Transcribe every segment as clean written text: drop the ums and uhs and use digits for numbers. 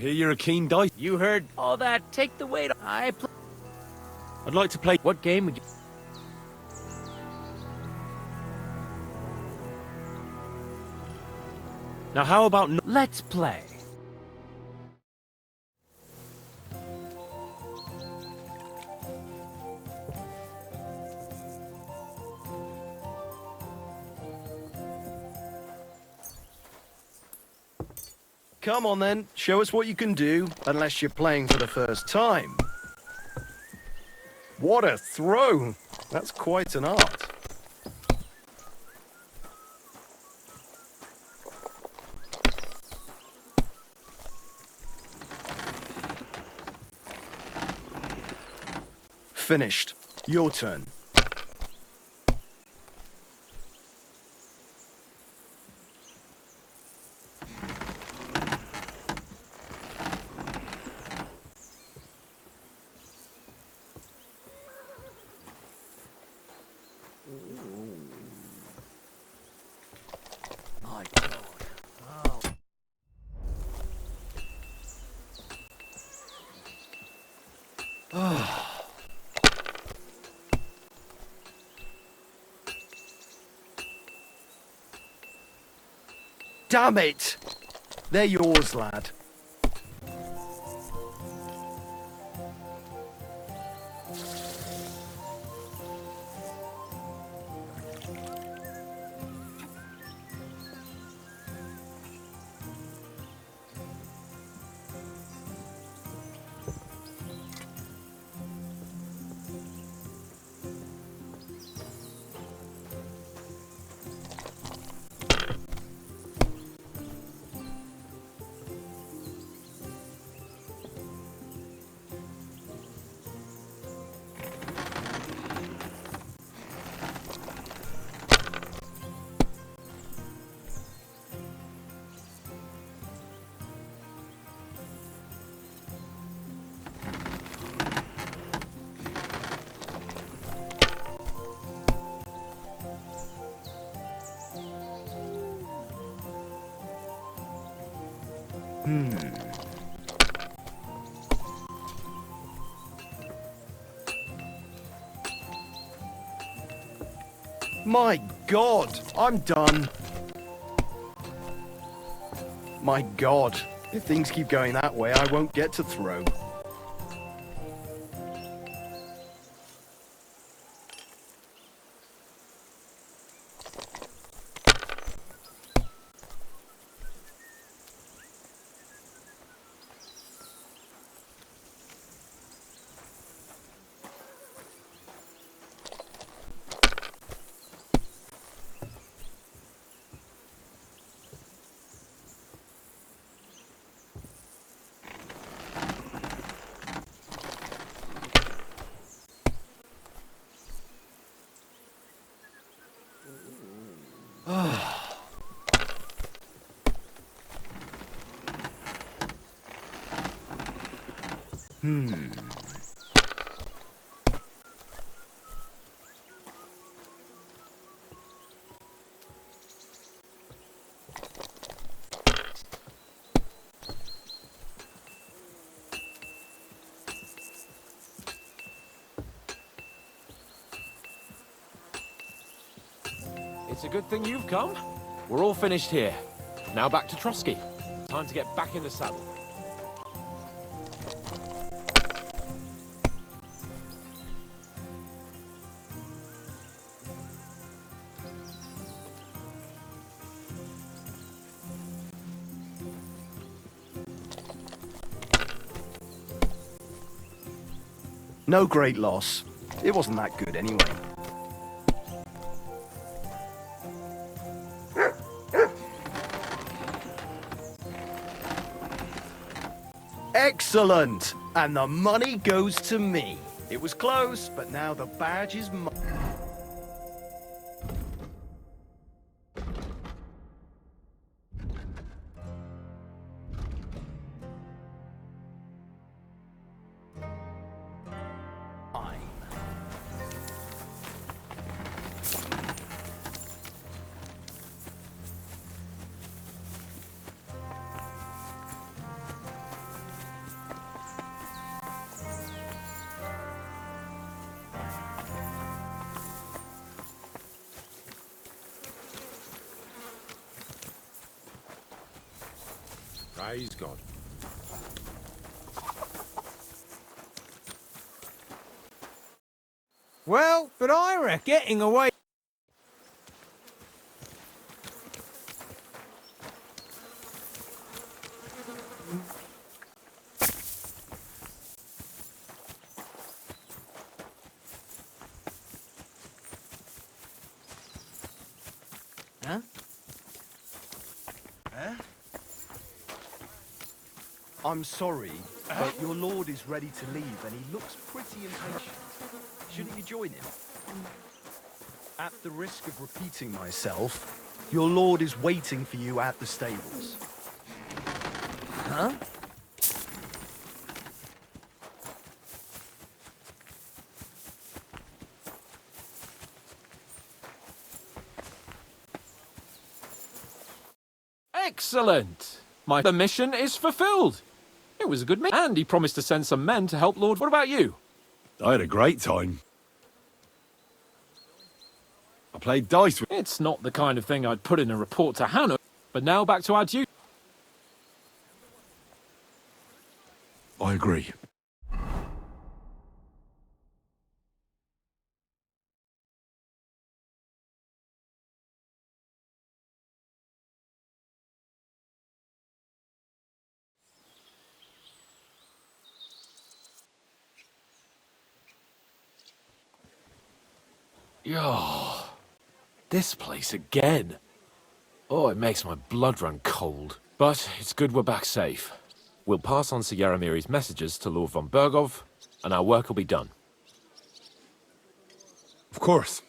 hear you're a keen dice. You heard all that. Take the weight. I'd like to play. What game would you... Now how about Let's play. Come on then, show us what you can do, unless you're playing for the first time. What a throw! That's quite an art. Finished. Your turn. My God. Oh. Damn it! They're yours, lad. My God, I'm done. My God, if things keep going that way, I won't get to throw. It's a good thing you've come. We're all finished here. Now back to Trotsky. Time to get back in the saddle. No great loss. It wasn't that good anyway. Excellent! And the money goes to me. It was close, but now the badge is mine. Praise God. Well, but I reckon getting away. Huh? I'm sorry, but your lord is ready to leave and he looks pretty impatient. Shouldn't you join him? At the risk of repeating myself, your lord is waiting for you at the stables. Huh? Excellent! The mission is fulfilled. It was a good meeting, and he promised to send some men to help Lord. What about you? I had a great time. I played dice with... It's not the kind of thing I'd put in a report to Hannah, but now back to our duty. I agree. Oh, this place again. Oh, it makes my blood run cold. But it's good we're back safe. We'll pass on Sir Yaromir's messages to Lord von Bergov, and our work will be done. Of course.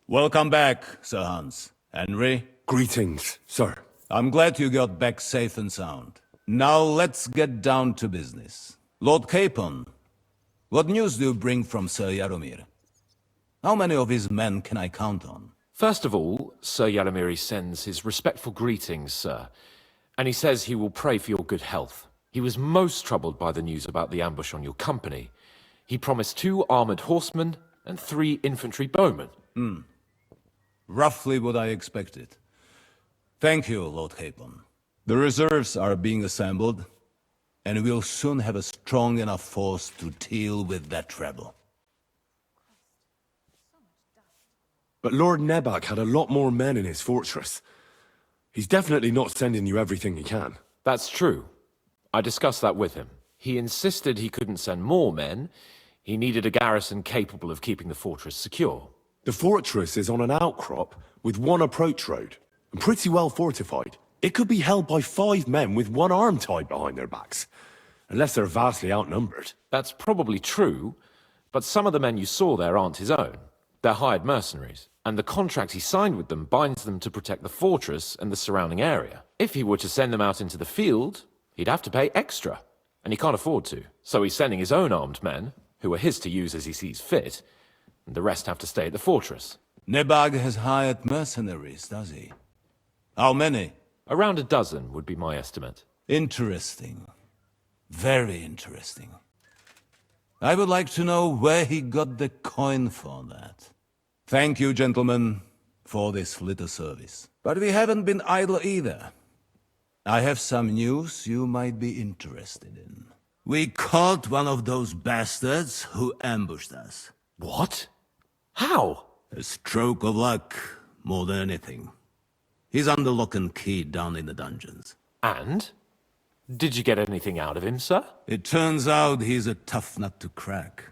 Welcome back, Sir Hans. Henry, Greetings, sir. I'm glad you got back safe and sound. Now let's get down to business. Lord Capon, what news do you bring from Sir Yaromir? How many of his men can I count on? First of all, Sir Yaromir sends his respectful greetings, sir. And he says he will pray for your good health. He was most troubled by the news about the ambush on your company. He promised 2 armored horsemen and 3 infantry bowmen. Roughly what I expected. Thank you, Lord Capon. The reserves are being assembled, and we'll soon have a strong enough force to deal with that rebel. But Lord Nebak had a lot more men in his fortress. He's definitely not sending you everything he can. That's true. I discussed that with him. He insisted he couldn't send more men. He needed a garrison capable of keeping the fortress secure. The fortress is on an outcrop with 1 approach road, and pretty well fortified. It could be held by 5 men with 1 arm tied behind their backs, unless they're vastly outnumbered. That's probably true, but some of the men you saw there aren't his own. They're hired mercenaries, and the contract he signed with them binds them to protect the fortress and the surrounding area. If he were to send them out into the field, he'd have to pay extra, and he can't afford to. So he's sending his own armed men, who are his to use as he sees fit, and the rest have to stay at the fortress. Nebag has hired mercenaries, does he? How many? Around a dozen would be my estimate. Interesting. Very interesting. I would like to know where he got the coin for that. Thank you, gentlemen, for this little service. But we haven't been idle either. I have some news you might be interested in. We caught one of those bastards who ambushed us. What? How? A stroke of luck, more than anything. He's under lock and key down in the dungeons. And? Did you get anything out of him, sir? It turns out he's a tough nut to crack.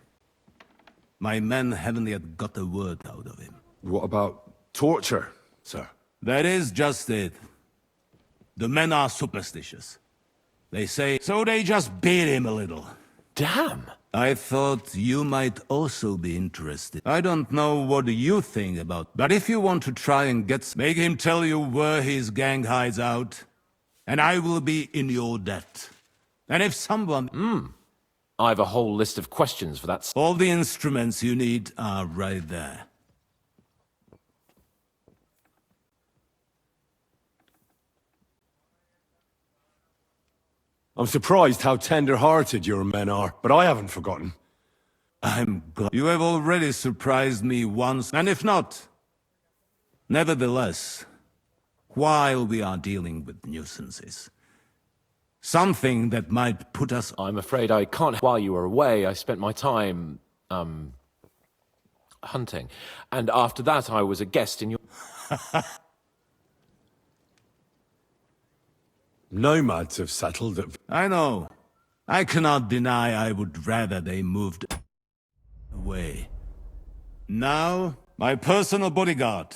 My men haven't yet got a word out of him. What about torture, sir? That is just it. The men are superstitious. They say, so they just beat him a little. Damn! I thought you might also be interested. I don't know what you think about, but if you want to try and make him tell you where his gang hides out, and I will be in your debt. And if someone... I have a whole list of questions for that. All the instruments you need are right there. I'm surprised how tender-hearted your men are, but I haven't forgotten. I'm glad. You have already surprised me once, and if not, nevertheless, while we are dealing with nuisances, something that might put us... I'm afraid I can't. While you were away, I spent my time, hunting. And after that, I was a guest in your... Nomads have settled at... I know. I cannot deny I would rather they moved away. Now, my personal bodyguard,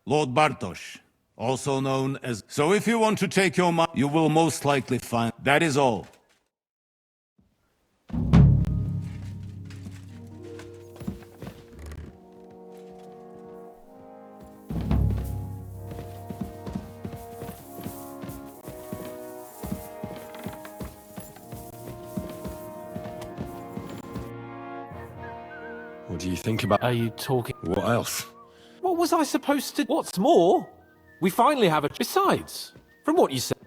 Lord Bartosz, also known as... So if you want to take your mind, you will most likely find... That is all. What do you think about... Are you talking... What else? What was I supposed to... What's more, we finally have a... Besides, from what you said...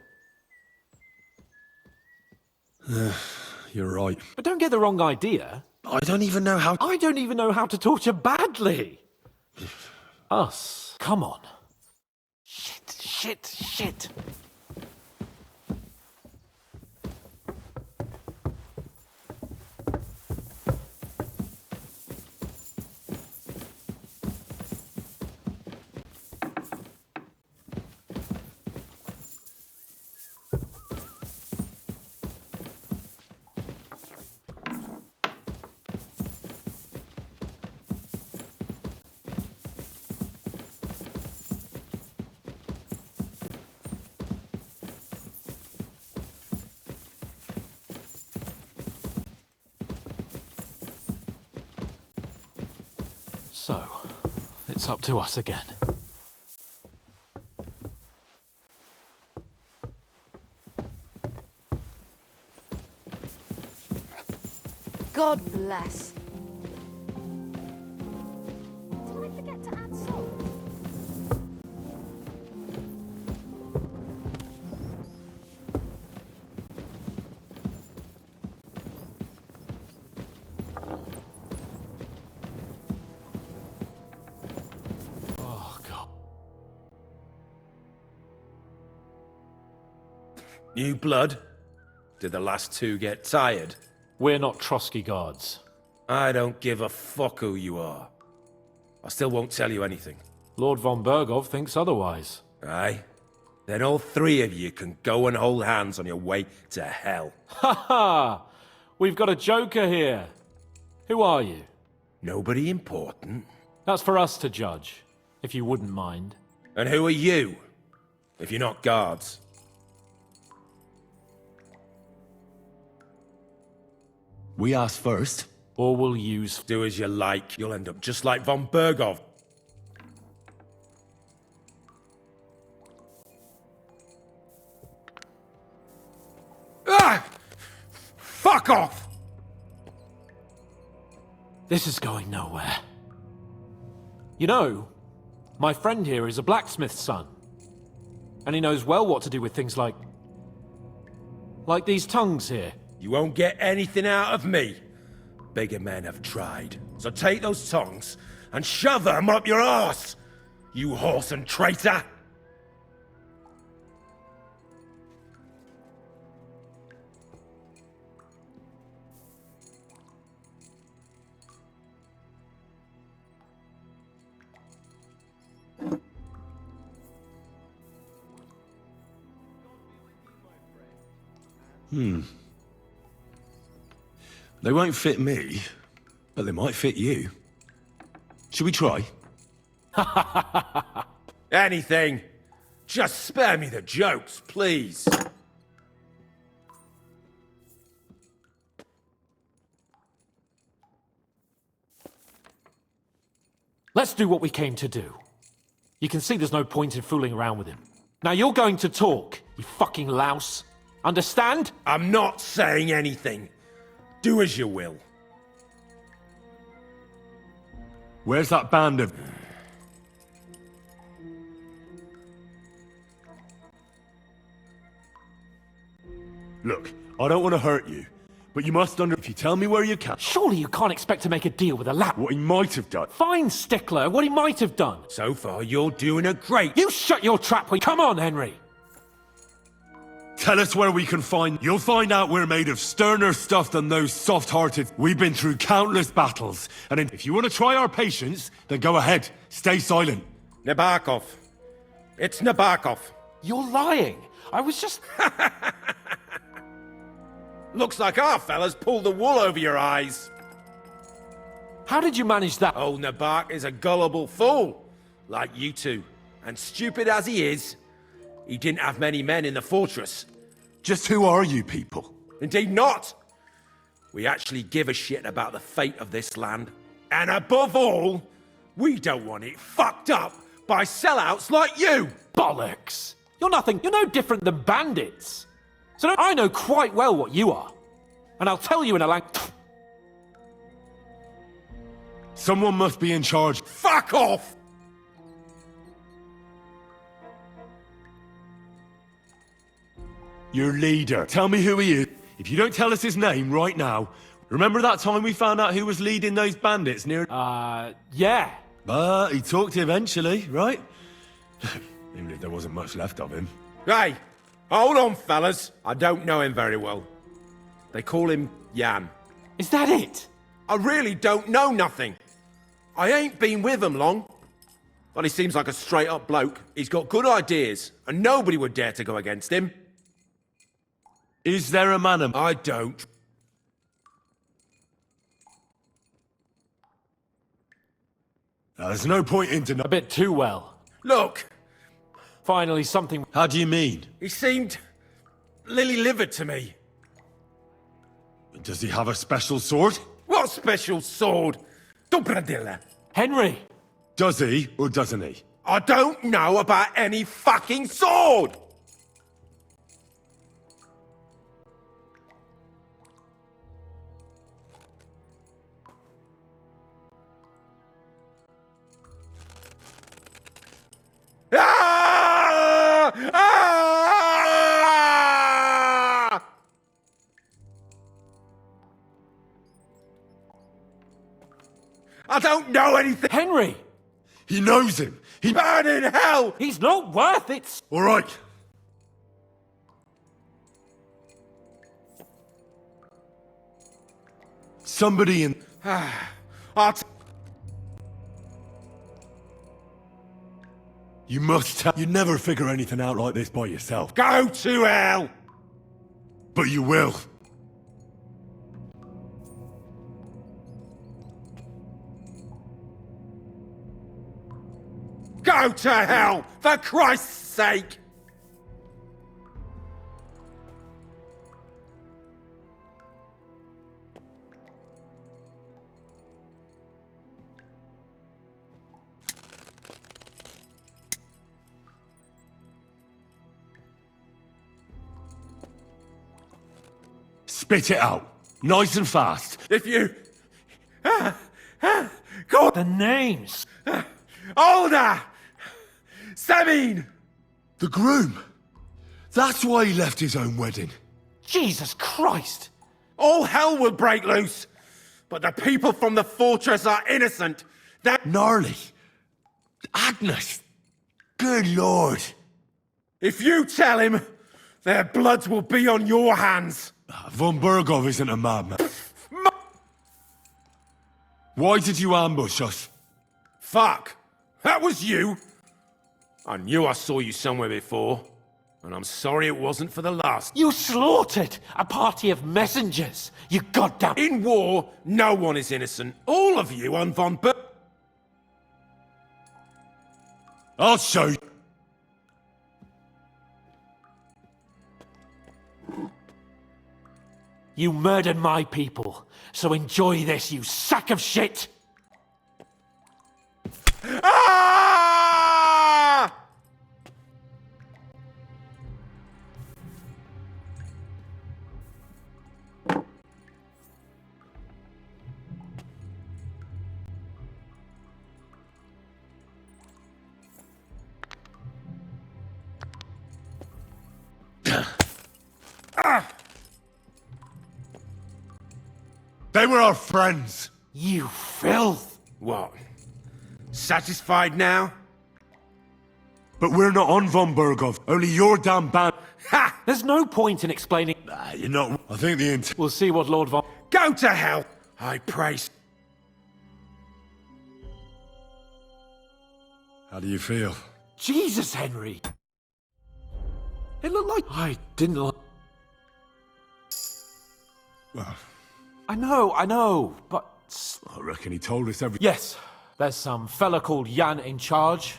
You're right. But don't get the wrong idea. I don't even know how... I don't even know how to torture badly. Us. Come on. Shit. So, it's up to us again. God bless. Did I forget to add salt? Oh, God. New blood? Did the last two get tired? We're not Trotsky guards. I don't give a fuck who you are. I still won't tell you anything. Lord von Bergov thinks otherwise. Aye? Then all three of you can go and hold hands on your way to hell. Ha ha! We've got a joker here. Who are you? Nobody important. That's for us to judge, if you wouldn't mind. And who are you? If you're not guards. We asked first. Or we'll use... Do as you like. You'll end up just like von Bergov. Ah! Fuck off! This is going nowhere. You know, my friend here is a blacksmith's son. And he knows well what to do with things like these tongues here. You won't get anything out of me. Bigger men have tried. So take those tongs and shove them up your arse, you horse and traitor! They won't fit me, but they might fit you. Should we try? Anything. Just spare me the jokes, please. Let's do what we came to do. You can see there's no point in fooling around with him. Now you're going to talk, you fucking louse. Understand? I'm not saying anything. Do as you will. Where's that band of... Look, I don't want to hurt you, But you must if you tell me where you can, Surely you can't expect to make a deal with a lap. what he might have done. Fine, Stickler, what he might have done. So far, you're doing a great. You shut your trap. Come on, Henry. Tell us where we can find. You'll find out we're made of sterner stuff than those soft-hearted. We've been through countless battles, and if you want to try our patience, then go ahead. Stay silent. Nabokov. It's Nabokov. You're lying. I was just... Looks like our fella's pulled the wool over your eyes. How did you manage that? Old Nabok is a gullible fool, like you two. And stupid as he is, he didn't have many men in the fortress. Just who are you people? Indeed not. We actually give a shit about the fate of this land. And above all, we don't want it fucked up by sellouts like you. Bollocks. You're nothing. You're no different than bandits. So I know quite well what you are. And I'll tell you in a Someone must be in charge. Fuck off! Your leader. Tell me who he is. If you don't tell us his name right now, remember that time we found out who was leading those bandits near... yeah. But he talked eventually, right? Even if there wasn't much left of him. Hey, hold on, fellas. I don't know him very well. They call him Jan. Is that it? I really don't know nothing. I ain't been with him long. But he seems like a straight-up bloke. He's got good ideas, and nobody would dare to go against him. Is there a man? I don't. There's no point in A bit too well. Look, Finally, something... How do you mean? he seemed lily-livered to me. Does he have a special sword? What special sword? Dobradilla. Henry! Does he, or doesn't he? I don't know about any fucking sword! Ah! Ah! I don't know anything. Henry! He knows him. He... Burn in hell! He's not worth it! All right. Somebody in... I'll You must tell... You never figure anything out like this by yourself. go to hell! But you will. Go to hell, for Christ's sake! Spit it out. Nice and fast. If you... God, The names! Older! Sabine! The groom. That's why he left his own wedding. Jesus Christ! All hell will break loose! But the people from the fortress are innocent! They're... Gnarly. Agnes. Good lord. If you tell him, their bloods will be on your hands! Von Burgov isn't a madman. Why did you ambush us? Fuck! That was you! I knew I saw you somewhere before, and I'm sorry it wasn't for the last. You slaughtered a party of messengers! You goddamn... In war, no one is innocent. All of you on Von Bur... I'll show you. You murdered my people, so enjoy this, you sack of shit! Ah! They were our friends. You filth! What? Satisfied now? But we're not on von Berghoff. Only your damn band. Ha! There's no point in explaining. You're not. I think the intent. We'll see what Lord Von... Go to hell! I praise. How do you feel? Jesus, Henry! It looked like... I didn't like... Well, I know, but... I reckon he told us everything. Yes, there's some fella called Jan in charge.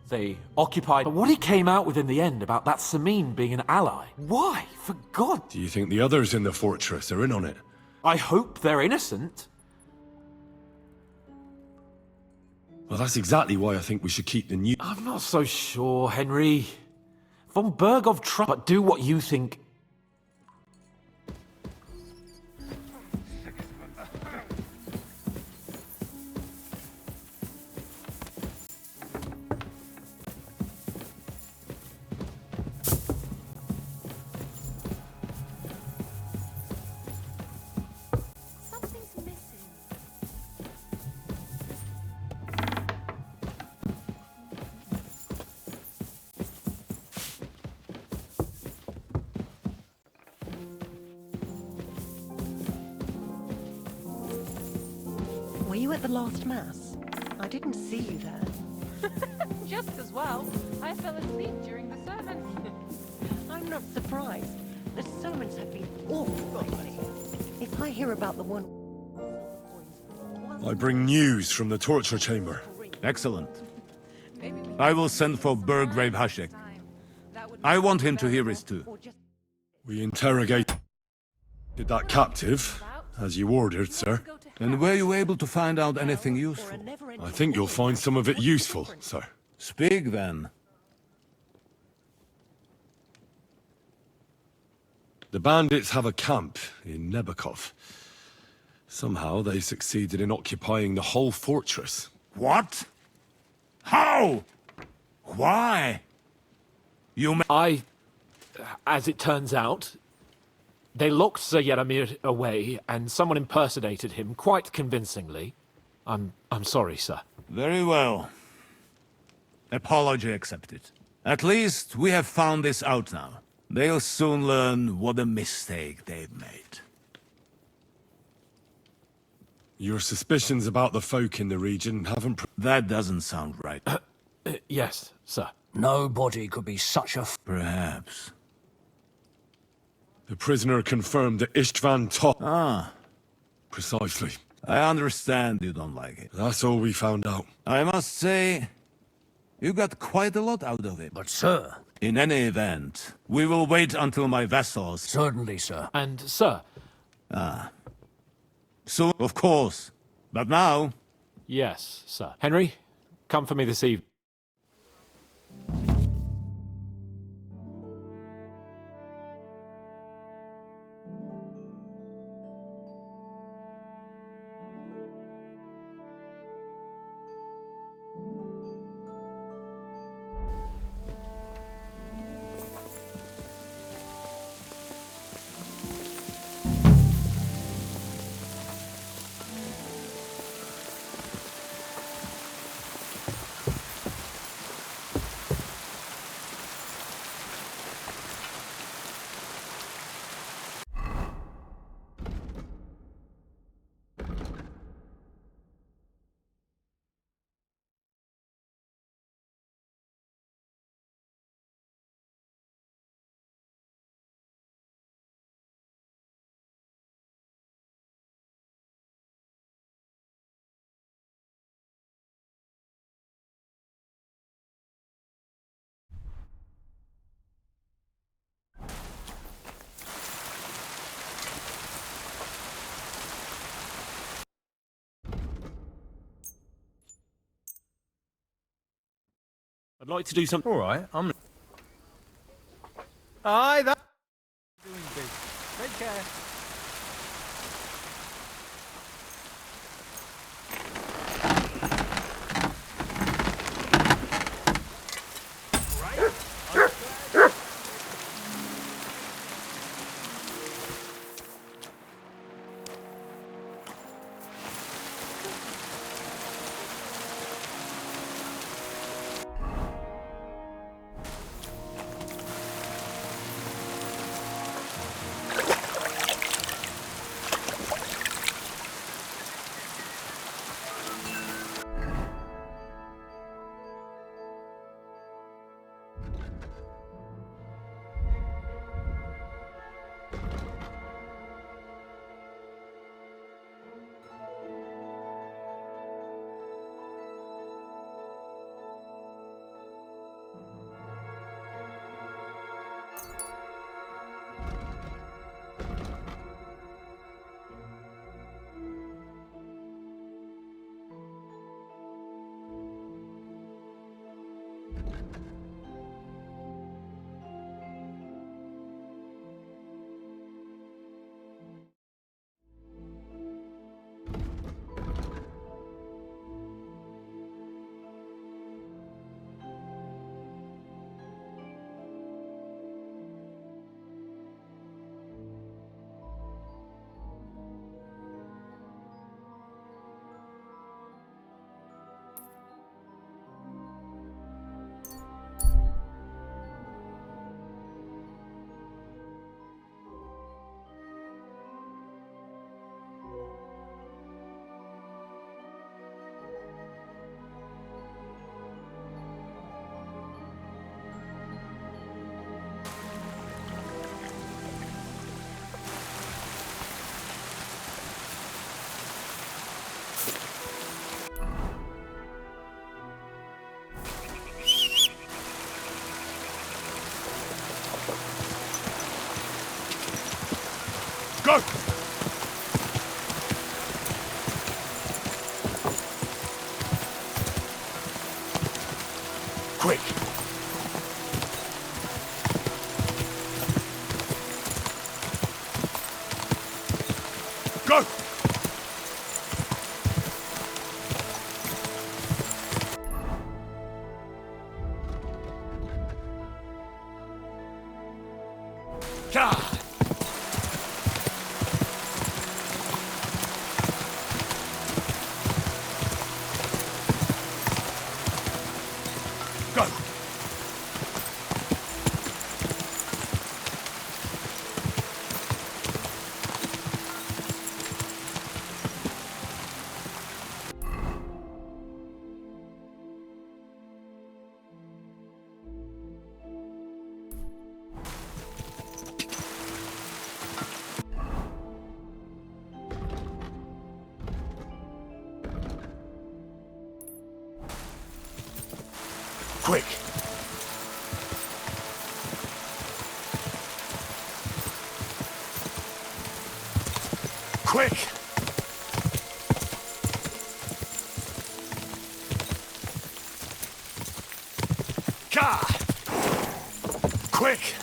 They occupied... But what he came out with in the end about that Samin being an ally... Why? For God! Do you think the others in the fortress are in on it? I hope they're innocent. Well, that's exactly why I think we should keep the news. I'm not so sure, Henry. Von Berghoff tried... But do what you think... Something's missing. Were you at the last mass? I didn't see you there. Just as well. I fell asleep during the sermon. I'm not surprised. The sermons have been awful lately. If I hear about the one... I bring news from the torture chamber. Excellent. Maybe we I will send for Burgrave Hashek. I want him to hear it too. Or just... We interrogated that captive, as you ordered, sir. And were you able to find out anything useful? I think you'll find some of it useful, sir. Speak then. The bandits have a camp in Nebakov. Somehow they succeeded in occupying the whole fortress. What? How? Why? You As it turns out, they locked Sir Yaramir away, and someone impersonated him quite convincingly. I'm sorry, sir. Very well. Apology accepted. At least we have found this out now. They'll soon learn what a mistake they've made. Your suspicions about the folk in the region haven't... That doesn't sound right. Yes, sir. Nobody could be such a... Perhaps. The prisoner confirmed that Istvan Top... Ah, Precisely. I understand you don't like it. That's all we found out. I must say, you got quite a lot out of it. But, sir, In any event, we will wait until my vassals... certainly, sir. And, sir, Soon, of course. But now... yes, sir. Henry, come for me this evening. I'd like to do something... All right, I'm... Aye, that... Doing big. Take care. Go! Quick! Go! God! Go! Quick! Quick! God! Quick!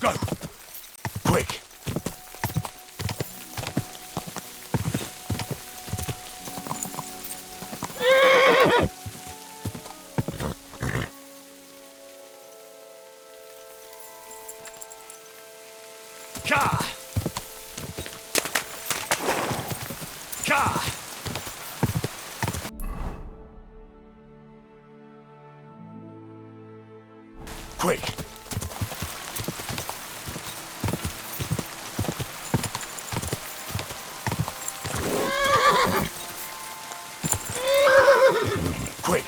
Go! Quick! Ka! Ka! Quick! Quick!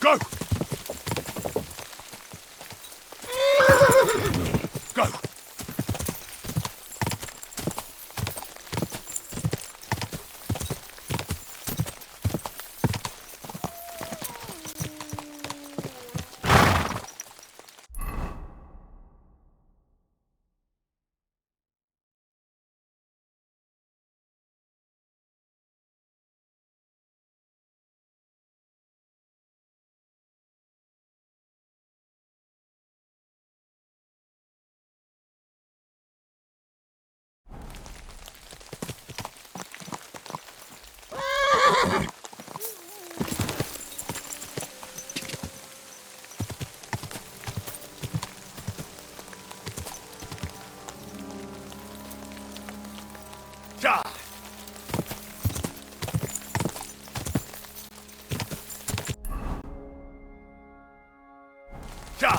Go! Go! Ja! Ja!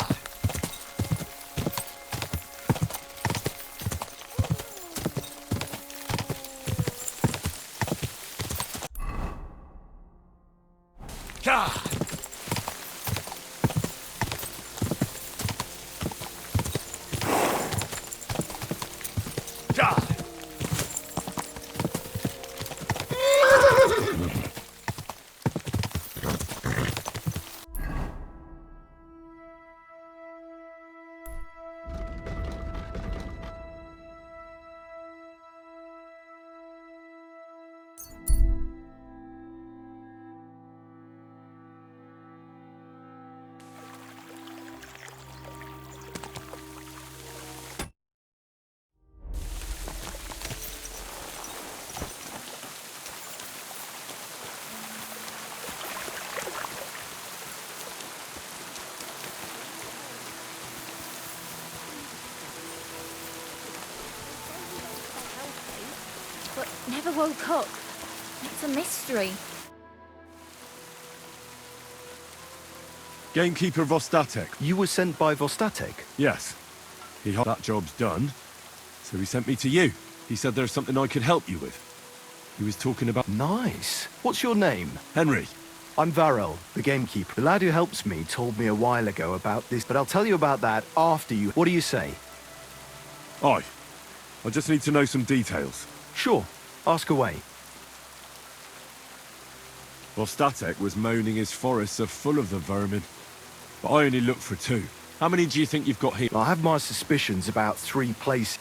Never woke up. It's a mystery. Gamekeeper Vostatek. You were sent by Vostatek? Yes. He hope that job's done, so he sent me to you. He said there's something I could help you with. He was talking about... Nice. What's your name? Henry. I'm Varel, the gamekeeper. The lad who helps me told me a while ago about this, but I'll tell you about that after you... What do you say? Aye. I just need to know some details. Sure. Ask away. Vostatek was moaning his forests are full of the vermin, but I only looked for 2. How many do you think you've got here? I have my suspicions about 3 places.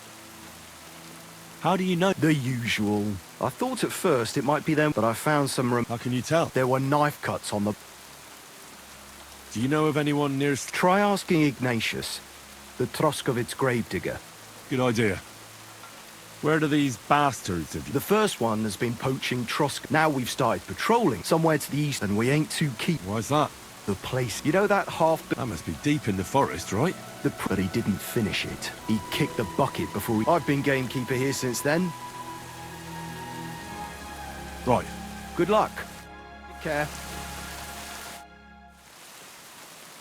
How do you know? The usual. I thought at first it might be them, but I found some... How can you tell? There were knife cuts on the... Do you know of anyone near... Try asking Ignatius, the Troskovitz gravedigger. Good idea. Where do these bastards of you... The first one has been poaching Trosk. Now we've started patrolling somewhere to the east, and we ain't too keen. Why's that? The place... You know that half... That must be deep in the forest, right? But he didn't finish it. He kicked the bucket before he... I've been gamekeeper here since then. Right. Good luck. Take care.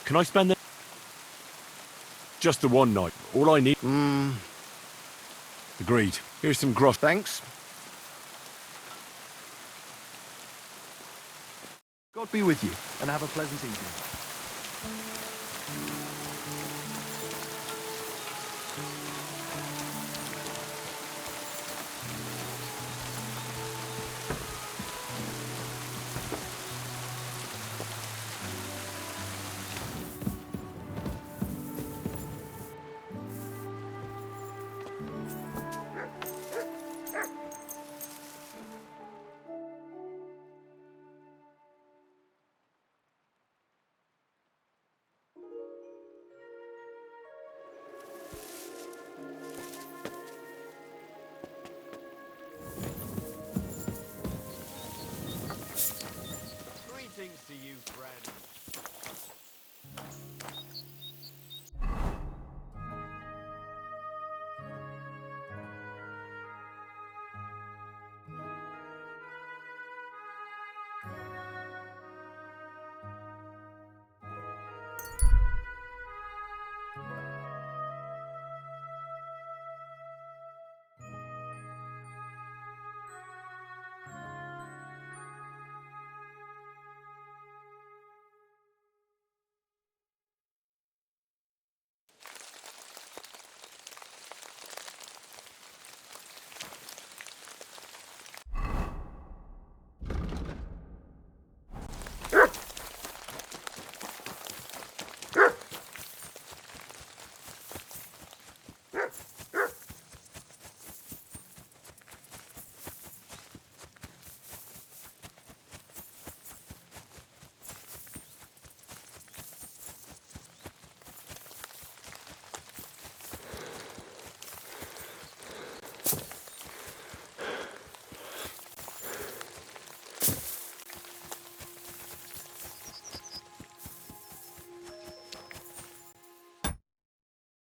Can I spend the... Just the one night. All I need... Agreed. Here's some grosh. Thanks. God be with you, and have a pleasant evening.